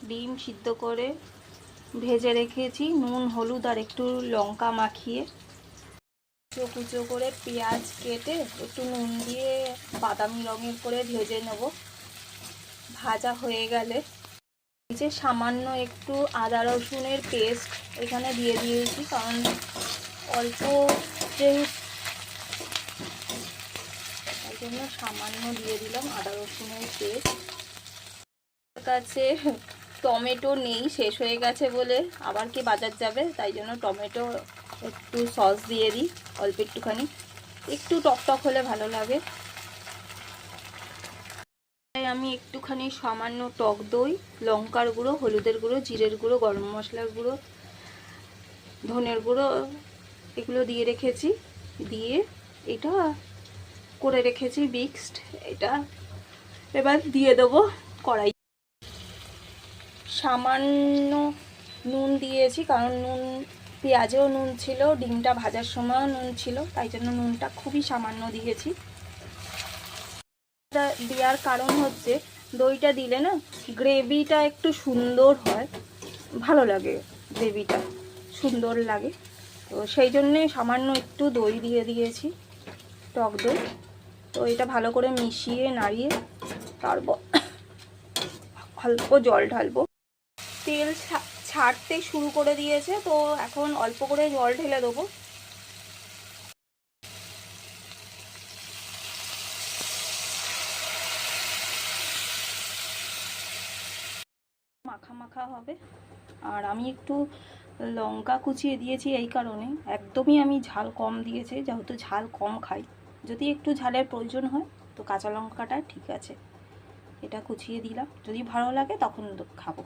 ডিম সিদ্ধ করে ভেজে রেখেছি, নুন হলুদ আর একটু লঙ্কা মাখিয়ে। কুচো কুচো করে পেঁয়াজ কেটে একটু নুন দিয়ে বাদামি রঙের করে ভেজে নেব। ভাজা হয়ে গেলে এই যে সামান্য একটু আদা রসুনের পেস্ট এখানে দিয়ে দিয়েছি, কারণ অল্প যেহেতু, তাই জন্য সামান্য দিয়ে দিলাম আদা রসুনের পেস্ট। কাছে টমেটো নেই, শেষ হয়ে গেছে বলে আবার কি বাজার যাবে, তাই জন্য টমেটো একটু সস দিয়ে দিই অল্প একটুখানি, একটু টকটক হলে ভালো লাগে। তাই আমি একটুখানি সামান্য টক দই, লঙ্কার গুঁড়ো, হলুদের গুঁড়ো, জিরের গুঁড়ো, গরম মশলার গুঁড়ো, ধনের গুঁড়ো এগুলো দিয়ে রেখেছি। দিয়ে এটা করে রেখেছি মিক্সড। এটা এবার দিয়ে দেবো কড়াই। সামান্য নুন দিয়েছি, কারণ নুন পেঁয়াজেও নুন ছিল, ডিমটা ভাজার সময়ও নুন ছিল, তাই জন্য নুনটা খুবই সামান্য দিয়েছি। দেওয়ার কারণ হচ্ছে দইটা দিলে না গ্রেভিটা একটু সুন্দর হয়, ভালো লাগে, গ্রেভিটা সুন্দর লাগে, তো সেই জন্যে সামান্য একটু দই দিয়ে দিয়েছি, টক দই। তো এটা ভালো করে মিশিয়ে নাড়িয়ে তারপর অল্প জল ঢালবো। তেল ছাড়তে শুরু করে দিয়েছে, তো এখন অল্প করে জল ঢেলে দেবো। মাখা মাখা হবে। আর আমি একটু লঙ্কা কুচিয়ে দিয়েছি এই কারণে, একদমই আমি ঝাল কম দিয়েছি, যেহেতু ঝাল কম খাই। যদি একটু ঝালের প্রয়োজন হয় তো কাঁচা লঙ্কাটা ঠিক আছে, এটা কুচিয়ে দিলাম, যদি ভালো লাগে তখন খাবো।